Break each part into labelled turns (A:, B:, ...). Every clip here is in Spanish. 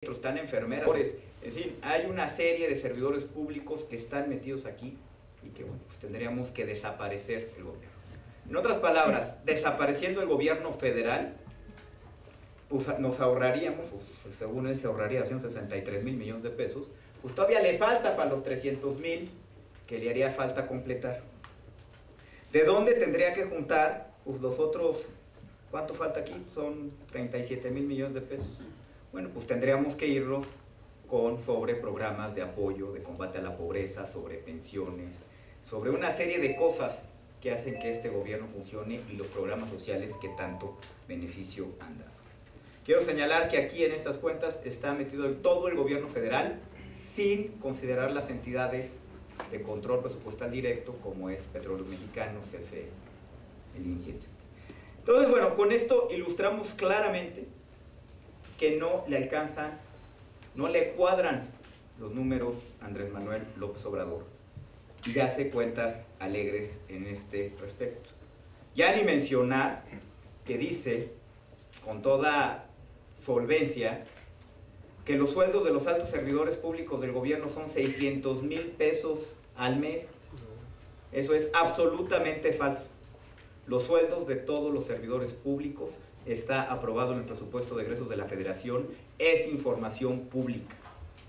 A: están enfermeras, en fin, hay una serie de servidores públicos que están metidos aquí y que, bueno, pues tendríamos que desaparecer el gobierno. En otras palabras, desapareciendo el gobierno federal, pues nos ahorraríamos, pues, según él se ahorraría 163,000 millones de pesos, pues todavía le falta para los 300,000 que le haría falta completar. ¿De dónde tendría que juntar pues los otros? ¿Cuánto falta aquí? Son 37,000 millones de pesos. Bueno, pues tendríamos que irnos sobre programas de apoyo, de combate a la pobreza, sobre pensiones, sobre una serie de cosas que hacen que este gobierno funcione y los programas sociales que tanto beneficio han dado. Quiero señalar que aquí en estas cuentas está metido todo el gobierno federal sin considerar las entidades de control presupuestal directo como es Petróleos Mexicanos, CFE, el INSS, etc. Entonces, bueno, con esto ilustramos claramente que no le alcanzan, no le cuadran los números a Andrés Manuel López Obrador y hace cuentas alegres en este respecto. Ya ni mencionar que dice con toda solvencia que los sueldos de los altos servidores públicos del gobierno son 600,000 pesos al mes. Eso es absolutamente falso. Los sueldos de todos los servidores públicos está aprobado en el presupuesto de egresos de la Federación, es información pública.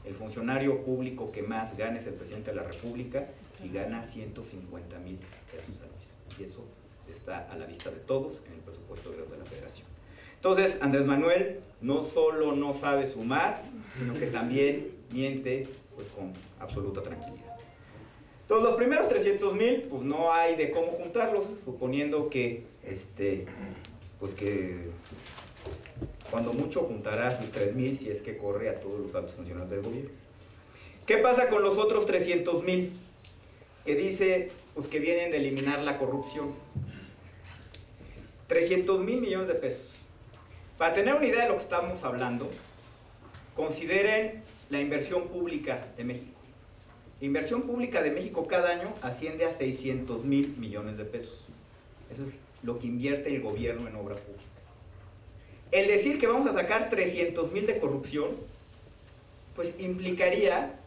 A: El funcionario público que más gana es el presidente de la República y gana 150,000 pesos al mes. Y eso está a la vista de todos en el presupuesto de egresos de la Federación. Entonces, Andrés Manuel no solo no sabe sumar, sino que también miente pues, con absoluta tranquilidad. Entonces, los primeros 300,000, pues no hay de cómo juntarlos, suponiendo que, pues que cuando mucho juntará sus 3,000 si es que corre a todos los altos funcionarios del gobierno. ¿Qué pasa con los otros 300,000? Que dice pues, que vienen de eliminar la corrupción. 300,000 millones de pesos. Para tener una idea de lo que estamos hablando, consideren la inversión pública de México. La inversión pública de México cada año asciende a 600,000 millones de pesos. Eso es lo que invierte el gobierno en obra pública. El decir que vamos a sacar 300,000 de corrupción, pues implicaría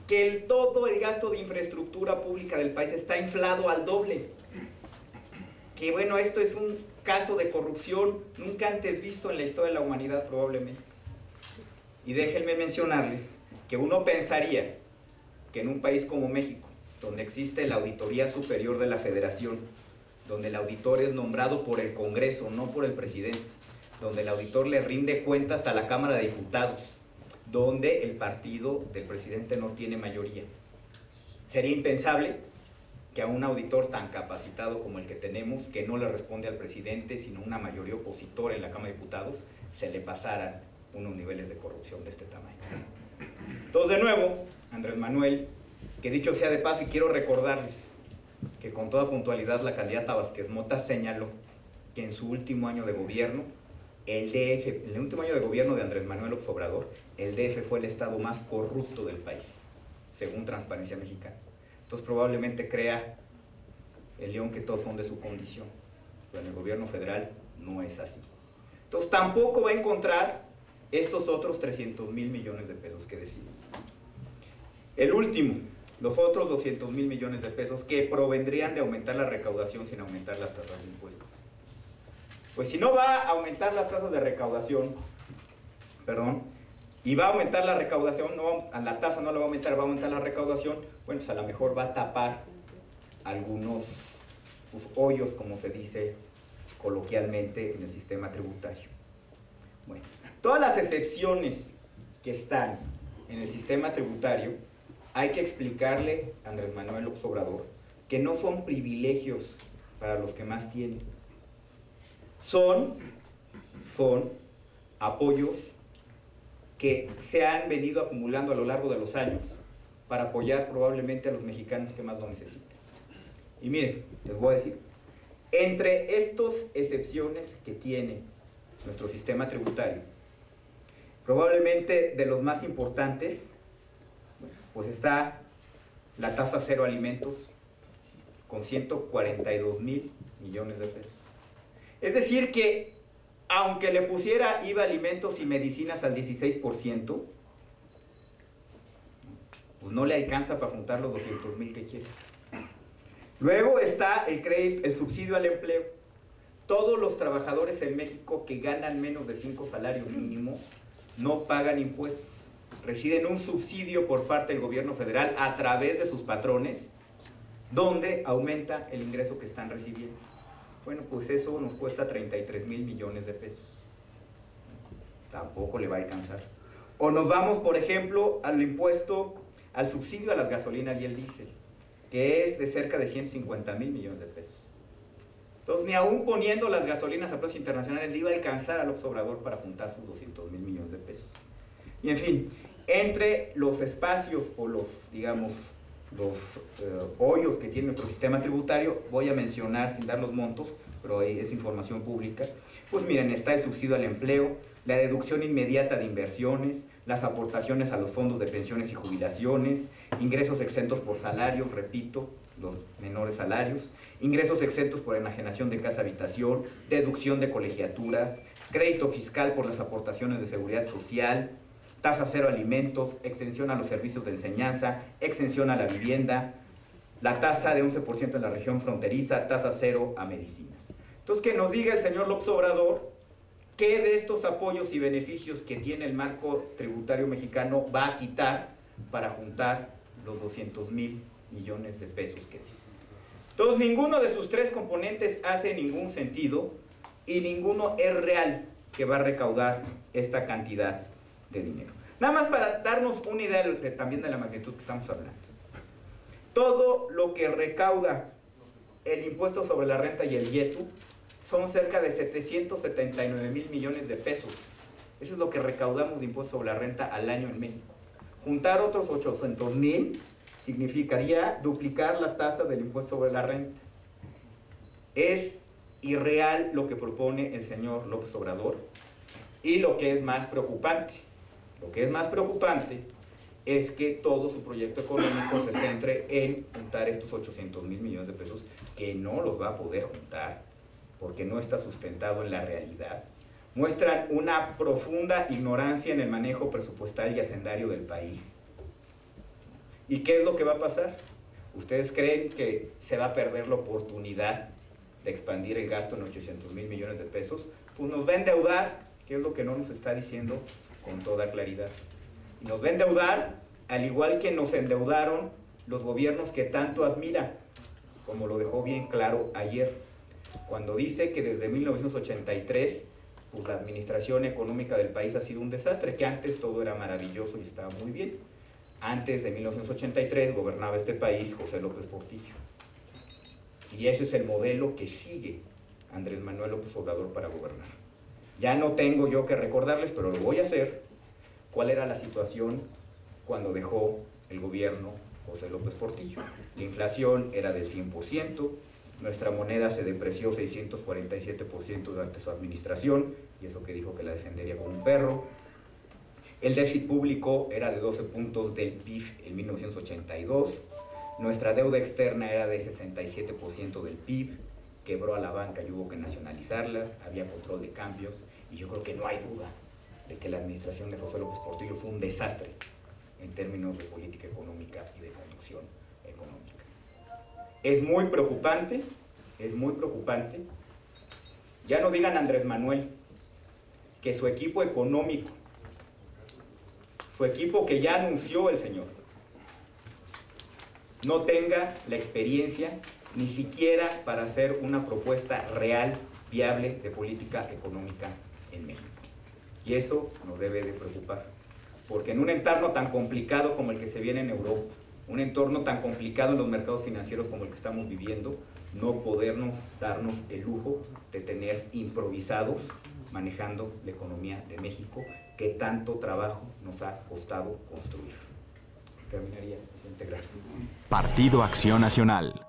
A: que todo el gasto de infraestructura pública del país está inflado al doble. Que bueno, esto es un caso de corrupción nunca antes visto en la historia de la humanidad probablemente. Y déjenme mencionarles que uno pensaría que en un país como México, donde existe la Auditoría Superior de la Federación, donde el auditor es nombrado por el Congreso, no por el presidente, donde el auditor le rinde cuentas a la Cámara de Diputados, donde el partido del presidente no tiene mayoría. Sería impensable que a un auditor tan capacitado como el que tenemos, que no le responde al presidente, sino una mayoría opositora en la Cámara de Diputados, se le pasaran unos niveles de corrupción de este tamaño. Entonces, de nuevo, Andrés Manuel, que dicho sea de paso, y quiero recordarles que con toda puntualidad la candidata Vázquez Mota señaló que en su último año de gobierno, el DF, en el último año de gobierno de Andrés Manuel López Obrador, el DF fue el estado más corrupto del país, según Transparencia Mexicana. Entonces probablemente crea el león que todos son de su condición, pero en el gobierno federal no es así. Entonces tampoco va a encontrar estos otros 300,000 millones de pesos que decía. El último, los otros 200,000 millones de pesos que provendrían de aumentar la recaudación sin aumentar las tasas de impuestos. Pues si no va a aumentar las tasas de recaudación, y va a aumentar la recaudación, a la tasa no la va a aumentar la recaudación, bueno, pues a lo mejor va a tapar algunos pues, hoyos, como se dice coloquialmente en el sistema tributario. Bueno, todas las excepciones que están en el sistema tributario, hay que explicarle a Andrés Manuel López Obrador que no son privilegios para los que más tienen. Son apoyos que se han venido acumulando a lo largo de los años para apoyar probablemente a los mexicanos que más lo necesitan. Y miren, les voy a decir, entre estas excepciones que tiene nuestro sistema tributario, probablemente de los más importantes, pues está la tasa cero alimentos con 142,000 millones de pesos. Es decir que aunque le pusiera IVA alimentos y medicinas al 16%, pues no le alcanza para juntar los 200,000 que quiere. Luego está el crédito, el subsidio al empleo. Todos los trabajadores en México que ganan menos de 5 salarios mínimos no pagan impuestos. Reciben un subsidio por parte del gobierno federal a través de sus patrones, donde aumenta el ingreso que están recibiendo. Bueno, pues eso nos cuesta 33,000 millones de pesos. Tampoco le va a alcanzar. O nos vamos, por ejemplo, al impuesto, al subsidio a las gasolinas y el diésel, que es de cerca de 150,000 millones de pesos. Entonces, ni aún poniendo las gasolinas a precios internacionales, le iba a alcanzar a López Obrador para juntar sus 200,000 millones de pesos. Y en fin, entre los espacios o los, digamos, los hoyos que tiene nuestro sistema tributario, voy a mencionar sin dar los montos, pero es información pública. Pues miren, está el subsidio al empleo, la deducción inmediata de inversiones, las aportaciones a los fondos de pensiones y jubilaciones, ingresos exentos por salarios, repito, los menores salarios, ingresos exentos por enajenación de casa-habitación, deducción de colegiaturas, crédito fiscal por las aportaciones de seguridad social, tasa cero a alimentos, exención a los servicios de enseñanza, exención a la vivienda, la tasa de 11% en la región fronteriza, tasa cero a medicinas. Entonces, que nos diga el señor López Obrador qué de estos apoyos y beneficios que tiene el marco tributario mexicano va a quitar para juntar los 200,000 millones de pesos que dice. Entonces, ninguno de sus tres componentes hace ningún sentido y ninguno es real que va a recaudar esta cantidad de dinero. Nada más para darnos una idea también de la magnitud que estamos hablando. Todo lo que recauda el impuesto sobre la renta y el IETU son cerca de 779,000 millones de pesos. Eso es lo que recaudamos de impuesto sobre la renta al año en México. Juntar otros 800,000 significaría duplicar la tasa del impuesto sobre la renta. Es irreal lo que propone el señor López Obrador. Y lo que es más preocupante, es que todo su proyecto económico se centre en juntar estos 800,000 millones de pesos, que no los va a poder juntar, porque no está sustentado en la realidad. Muestran una profunda ignorancia en el manejo presupuestal y hacendario del país. ¿Y qué es lo que va a pasar? ¿Ustedes creen que se va a perder la oportunidad de expandir el gasto en 800,000 millones de pesos? Pues nos va a endeudar, que es lo que no nos está diciendo con toda claridad. Y nos va a endeudar al igual que nos endeudaron los gobiernos que tanto admira, como lo dejó bien claro ayer, cuando dice que desde 1983 pues la administración económica del país ha sido un desastre, que antes todo era maravilloso y estaba muy bien. Antes de 1983 gobernaba este país José López Portillo. Y ese es el modelo que sigue Andrés Manuel López Obrador para gobernar. Ya no tengo yo que recordarles, pero lo voy a hacer, cuál era la situación cuando dejó el gobierno José López Portillo. La inflación era del 100%, nuestra moneda se depreció 647% durante su administración, y eso que dijo que la defendería como un perro. El déficit público era de 12 puntos del PIB en 1982, nuestra deuda externa era de 67% del PIB, quebró a la banca y hubo que nacionalizarlas, había control de cambios, y yo creo que no hay duda de que la administración de José López Portillo fue un desastre en términos de política económica y de conducción económica. Es muy preocupante, ya no digan Andrés Manuel, que su equipo económico, su equipo que ya anunció el señor, no tenga la experiencia ni siquiera para hacer una propuesta real, viable de política económica en México. Y eso nos debe de preocupar, porque en un entorno tan complicado como el que se viene en Europa, un entorno tan complicado en los mercados financieros como el que estamos viviendo, no podernos darnos el lujo de tener improvisados manejando la economía de México, que tanto trabajo nos ha costado construir. Terminaría, presidente, gracias.
B: Partido Acción Nacional.